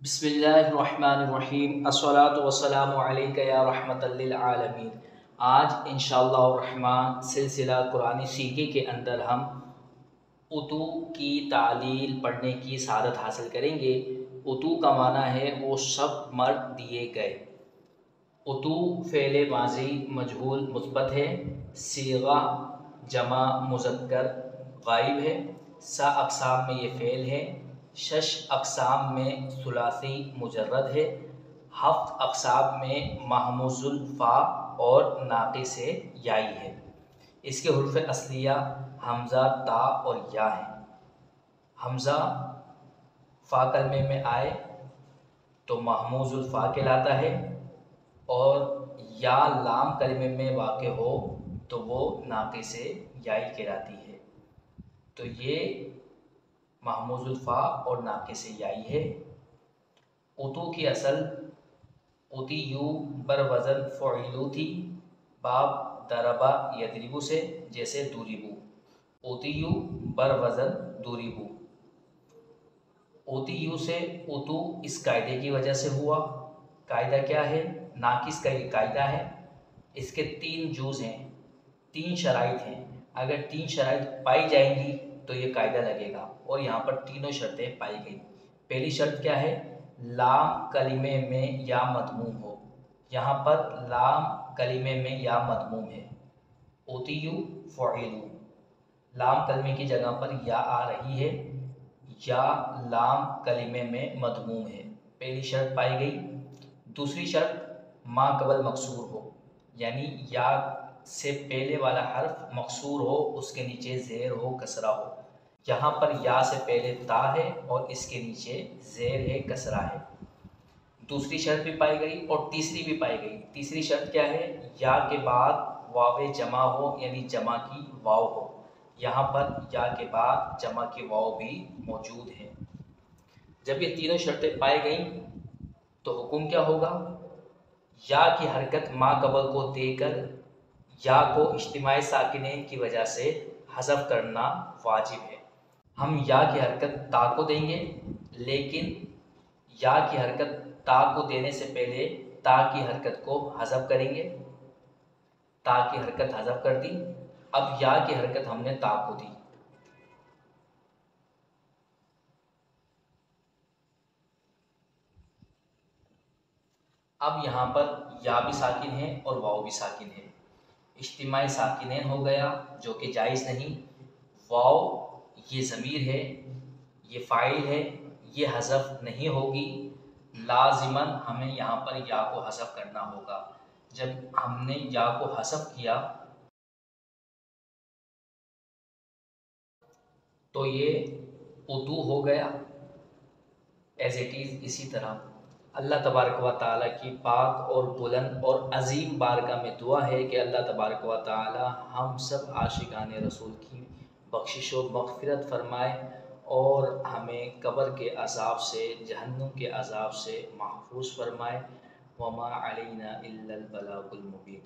बिस्मिल्लाहिर्रहमानिर्रहीम अस्सलातु वस्सलामु अलैका या रहमतल लिल आलमीन। आज इंशाअल्लाह रहमान सिलसिला कुरानी सीखे के अंदर हम उतू की तालील पढ़ने की सआदत हासिल करेंगे। उतू का माना है वो सब मर्द दिए गए। उतू फ़ेल माज़ी मजहूल मुस्बत है, सीगा जमा मुज़क्कर गायब है, सा अक़साम में ये फ़ेल है, शश अक़साम में सुलासी मुजर्रद है, हफ्त अक़साम में महमूज़ुल फ़ा और नाक़िस से याई है। इसके हुर्फ़ असलिया हमज़ा ता और या है। हमज़ा फ़ा कलमे में आए तो महमूज़ुल फ़ा कहलाता है और या लाम कलमे में वाक़े हो तो वो नाक़िस से याई कहलाती है। तो ये महमूज़ुल फ़ा और नाक़िस से याई है। उतू की असल उतियू बर वज़न फ़ुइलू थी, बाब दरबा यदरिबु से, जैसे दुरिबु। उतियू बर वज़न दुरिबु। उतियू से उतू इस कायदे की वजह से हुआ। कायदा क्या है? नाक़िस का ये कायदा है। इसके तीन जूज़ हैं, तीन शराइत हैं। अगर तीन शराइत पाई जाएंगी तो ये कायदा लगेगा और यहाँ पर तीनों शर्तें पाई गई। पहली शर्त क्या है? लाम कलिमे में या मदमूम हो। यहाँ पर लाम कलिमे में या मदमूम है। उतियू फ़ुइलू, लाम कलिमे की जगह पर या आ रही है, या लाम कलिमे में मदमूम है। पहली शर्त पाई गई। दूसरी शर्त मा कबल मकसूर हो, यानी या से पहले वाला हर्फ मकसूर हो, उसके नीचे ज़ेर हो, कसरा हो। यहाँ पर या से पहले ता है और इसके नीचे ज़ेर है, कसरा है। दूसरी शर्त भी पाई गई और तीसरी भी पाई गई। तीसरी शर्त क्या है? या के बाद वाव जमा हो, यानी जमा की वाव हो। यहाँ पर या के बाद जमा की वाव भी मौजूद है। जब ये तीनों शर्तें पाई गई तो हुक्म क्या होगा? या की हरकत मा कबल को देकर या को इज्तिमाई साकिनैन की वजह से हज़फ करना वाजिब है। हम या की हरकत ता को देंगे, लेकिन या की हरकत ता को देने से पहले ता की हरकत को हज़फ करेंगे। ता की हरकत हज़फ कर दी, अब या की हरकत हमने ता को दी। अब यहाँ पर या भी साकिन है और वाव भी साकिन है। इज्तिमाई साकिनैन हो गया, जो कि जायज़ नहीं। वाव ये ज़मीर है, ये फ़ाइल है, ये हज़फ नहीं होगी। लाज़िमन हमें यहाँ पर या को हज़फ करना होगा। जब हमने या को हज़फ किया तो ये उतू हो गया एज़ इट इज़। इसी तरह अल्लाह तबारक व तआला की पाक और बुलंद और अज़ीम बारगाह में दुआ है कि अल्लाह तबारक व तआला हम सब आशिकाने रसूल की बख्शिश व मग़फ़िरत फ़रमाए और हमें कब्र के अज़ाब से, जहन्नुम के अज़ाब से महफूज फ़रमाए। वमा अलैना इल्लल बलागुल मुबीन।